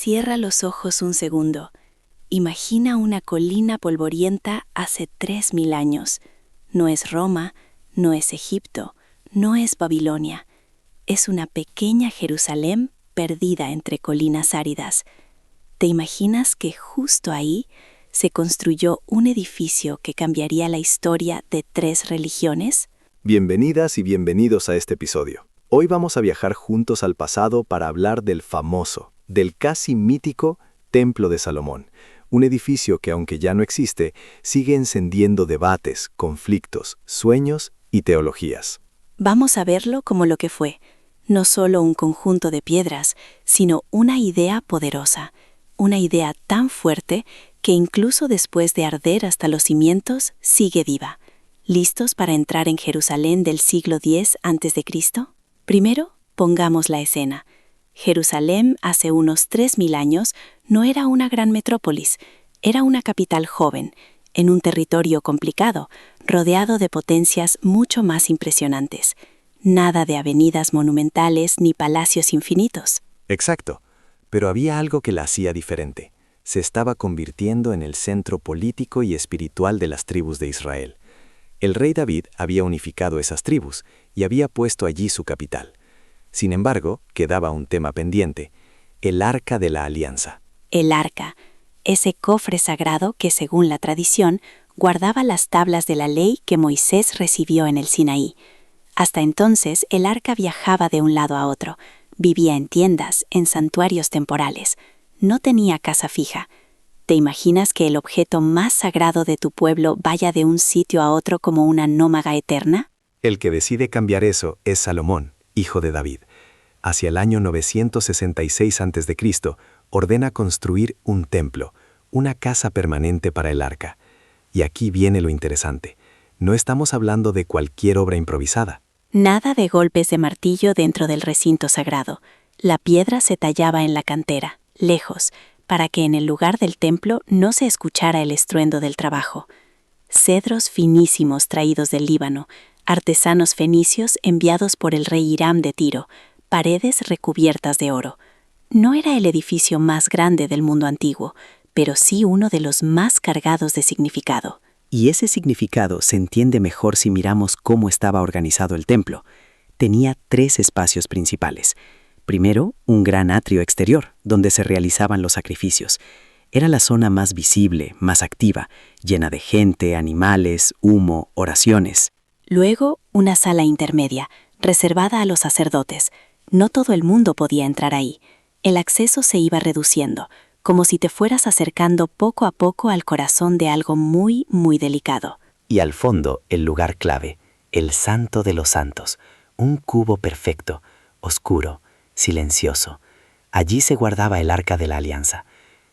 Cierra los ojos un segundo. Imagina una colina polvorienta hace 3000 años. No es Roma, no es Egipto, no es Babilonia. Es una pequeña Jerusalén perdida entre colinas áridas. ¿Te imaginas que justo ahí se construyó un edificio que cambiaría la historia de 3 religiones? Bienvenidas y bienvenidos a este episodio. Hoy vamos a viajar juntos al pasado para hablar del famoso, del casi mítico Templo de Salomón, un edificio que, aunque ya no existe, sigue encendiendo debates, conflictos, sueños y teologías. Vamos a verlo como lo que fue, no solo un conjunto de piedras, sino una idea poderosa, una idea tan fuerte que incluso después de arder hasta los cimientos, sigue viva. ¿Listos para entrar en Jerusalén del siglo X a.C.? Primero, pongamos la escena. Jerusalén, hace unos 3000 años, no era una gran metrópolis, era una capital joven, en un territorio complicado, rodeado de potencias mucho más impresionantes. Nada de avenidas monumentales ni palacios infinitos. Exacto, pero había algo que la hacía diferente. Se estaba convirtiendo en el centro político y espiritual de las tribus de Israel. El rey David había unificado esas tribus y había puesto allí su capital. Sin embargo, quedaba un tema pendiente: el Arca de la Alianza. El Arca, ese cofre sagrado que, según la tradición, guardaba las tablas de la ley que Moisés recibió en el Sinaí. Hasta entonces, el Arca viajaba de un lado a otro, vivía en tiendas, en santuarios temporales. No tenía casa fija. ¿Te imaginas que el objeto más sagrado de tu pueblo vaya de un sitio a otro como una nómaga eterna? El que decide cambiar eso es Salomón, hijo de David. Hacia el año 966 a.C., ordena construir un templo, una casa permanente para el arca. Y aquí viene lo interesante. No estamos hablando de cualquier obra improvisada. Nada de golpes de martillo dentro del recinto sagrado. La piedra se tallaba en la cantera, lejos, para que en el lugar del templo no se escuchara el estruendo del trabajo. Cedros finísimos traídos del Líbano, artesanos fenicios enviados por el rey Hiram de Tiro, paredes recubiertas de oro. No era el edificio más grande del mundo antiguo, pero sí uno de los más cargados de significado. Y ese significado se entiende mejor si miramos cómo estaba organizado el templo. Tenía 3 espacios principales. Primero, un gran atrio exterior, donde se realizaban los sacrificios. Era la zona más visible, más activa, llena de gente, animales, humo, oraciones. Luego, una sala intermedia, reservada a los sacerdotes. No todo el mundo podía entrar ahí. El acceso se iba reduciendo, como si te fueras acercando poco a poco al corazón de algo muy, muy delicado. Y al fondo, el lugar clave, el Santo de los Santos, un cubo perfecto, oscuro, silencioso. Allí se guardaba el Arca de la Alianza.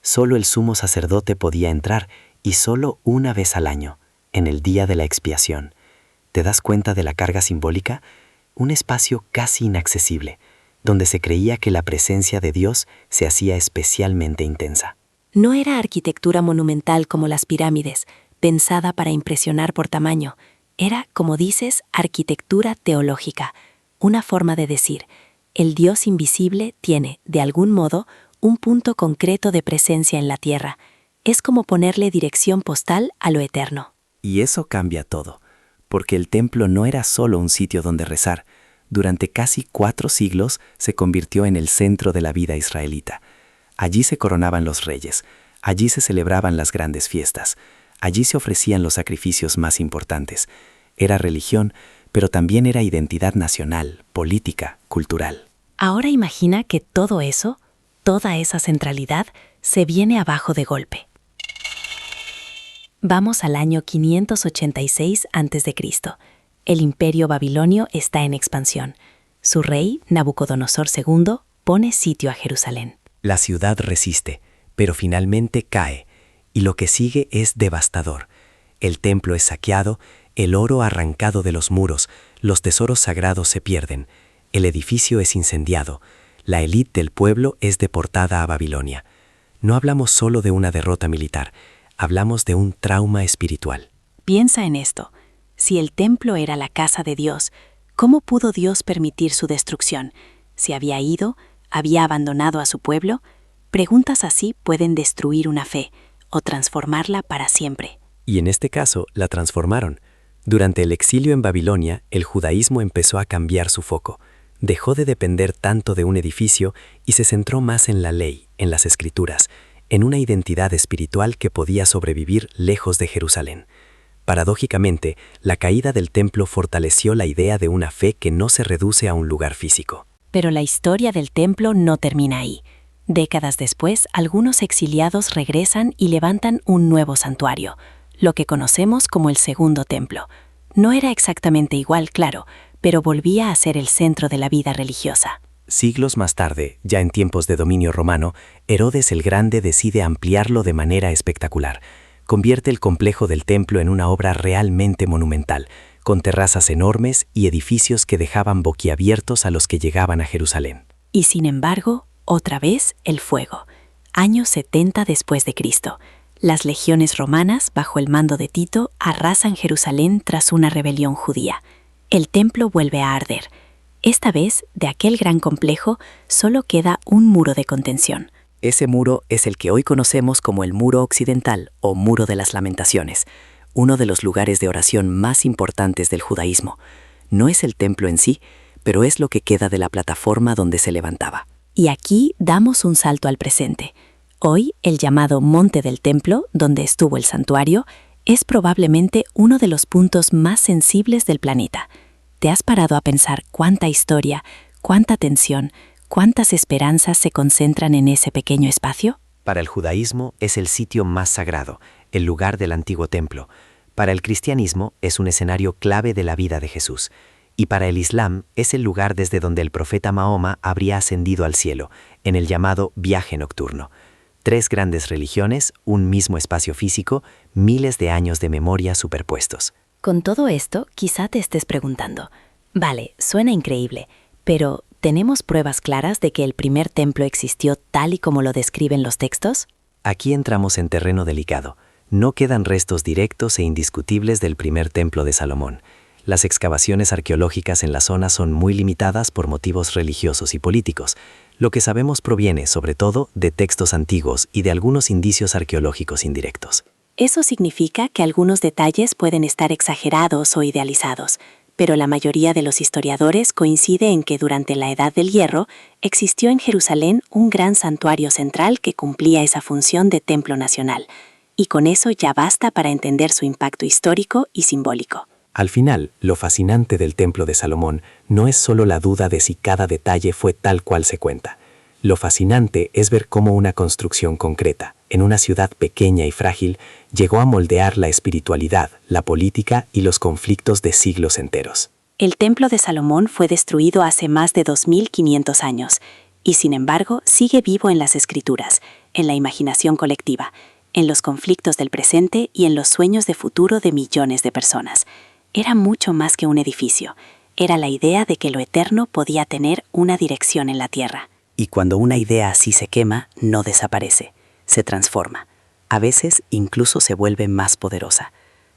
Solo el sumo sacerdote podía entrar, y solo una vez al año, en el día de la expiación. ¿Te das cuenta de la carga simbólica? Un espacio casi inaccesible, donde se creía que la presencia de Dios se hacía especialmente intensa. No era arquitectura monumental como las pirámides, pensada para impresionar por tamaño. Era, como dices, arquitectura teológica, una forma de decir: el Dios invisible tiene, de algún modo, un punto concreto de presencia en la tierra. Es como ponerle dirección postal a lo eterno. Y eso cambia todo, porque el templo no era solo un sitio donde rezar. Durante casi 4 siglos se convirtió en el centro de la vida israelita. Allí se coronaban los reyes, allí se celebraban las grandes fiestas, allí se ofrecían los sacrificios más importantes. Era religión, pero también era identidad nacional, política, cultural. Ahora imagina que todo eso, toda esa centralidad, se viene abajo de golpe. Vamos al año 586 a.C. El imperio babilonio está en expansión. Su rey, Nabucodonosor II, pone sitio a Jerusalén. La ciudad resiste, pero finalmente cae, y lo que sigue es devastador. El templo es saqueado, el oro arrancado de los muros, los tesoros sagrados se pierden, el edificio es incendiado, la élite del pueblo es deportada a Babilonia. No hablamos solo de una derrota militar, hablamos de un trauma espiritual. Piensa en esto. Si el templo era la casa de Dios, ¿cómo pudo Dios permitir su destrucción? ¿Se había ido? ¿Había abandonado a su pueblo? Preguntas así pueden destruir una fe o transformarla para siempre. Y en este caso, la transformaron. Durante el exilio en Babilonia, el judaísmo empezó a cambiar su foco. Dejó de depender tanto de un edificio y se centró más en la ley, en las escrituras, en una identidad espiritual que podía sobrevivir lejos de Jerusalén. Paradójicamente, la caída del templo fortaleció la idea de una fe que no se reduce a un lugar físico. Pero la historia del templo no termina ahí. Décadas después, algunos exiliados regresan y levantan un nuevo santuario, lo que conocemos como el Segundo Templo. No era exactamente igual, claro, pero volvía a ser el centro de la vida religiosa. Siglos más tarde, ya en tiempos de dominio romano, Herodes el Grande decide ampliarlo de manera espectacular. Convierte el complejo del templo en una obra realmente monumental, con terrazas enormes y edificios que dejaban boquiabiertos a los que llegaban a Jerusalén. Y sin embargo, otra vez el fuego. Años 70 después de Cristo. Las legiones romanas, bajo el mando de Tito, arrasan Jerusalén tras una rebelión judía. El templo vuelve a arder. Esta vez, de aquel gran complejo, solo queda un muro de contención. Ese muro es el que hoy conocemos como el Muro Occidental o Muro de las Lamentaciones, uno de los lugares de oración más importantes del judaísmo. No es el templo en sí, pero es lo que queda de la plataforma donde se levantaba. Y aquí damos un salto al presente. Hoy, el llamado Monte del Templo, donde estuvo el santuario, es probablemente uno de los puntos más sensibles del planeta. ¿Te has parado a pensar cuánta historia, cuánta tensión, cuántas esperanzas se concentran en ese pequeño espacio? Para el judaísmo es el sitio más sagrado, el lugar del antiguo templo. Para el cristianismo es un escenario clave de la vida de Jesús. Y para el Islam es el lugar desde donde el profeta Mahoma habría ascendido al cielo, en el llamado viaje nocturno. 3 grandes religiones, un mismo espacio físico, miles de años de memoria superpuestos. Con todo esto, quizá te estés preguntando, vale, suena increíble, pero ¿tenemos pruebas claras de que el primer templo existió tal y como lo describen los textos? Aquí entramos en terreno delicado. No quedan restos directos e indiscutibles del primer templo de Salomón. Las excavaciones arqueológicas en la zona son muy limitadas por motivos religiosos y políticos. Lo que sabemos proviene, sobre todo, de textos antiguos y de algunos indicios arqueológicos indirectos. Eso significa que algunos detalles pueden estar exagerados o idealizados, pero la mayoría de los historiadores coincide en que durante la Edad del Hierro existió en Jerusalén un gran santuario central que cumplía esa función de templo nacional, y con eso ya basta para entender su impacto histórico y simbólico. Al final, lo fascinante del Templo de Salomón no es solo la duda de si cada detalle fue tal cual se cuenta. Lo fascinante es ver cómo una construcción concreta, en una ciudad pequeña y frágil, llegó a moldear la espiritualidad, la política y los conflictos de siglos enteros. El Templo de Salomón fue destruido hace más de 2500 años, y sin embargo sigue vivo en las escrituras, en la imaginación colectiva, en los conflictos del presente y en los sueños de futuro de millones de personas. Era mucho más que un edificio. Era la idea de que lo eterno podía tener una dirección en la tierra. Y cuando una idea así se quema, no desaparece, se transforma. A veces incluso se vuelve más poderosa.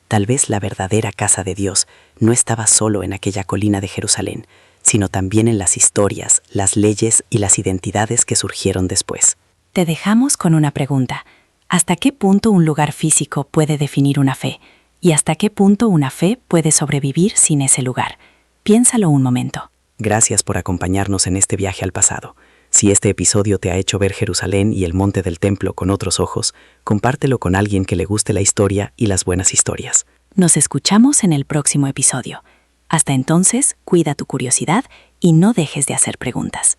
Tal vez la verdadera casa de Dios no estaba solo en aquella colina de Jerusalén, sino también en las historias, las leyes y las identidades que surgieron después. Te dejamos con una pregunta. ¿Hasta qué punto un lugar físico puede definir una fe? ¿Y hasta qué punto una fe puede sobrevivir sin ese lugar? Piénsalo un momento. Gracias por acompañarnos en este viaje al pasado. Si este episodio te ha hecho ver Jerusalén y el Monte del Templo con otros ojos, compártelo con alguien que le guste la historia y las buenas historias. Nos escuchamos en el próximo episodio. Hasta entonces, cuida tu curiosidad y no dejes de hacer preguntas.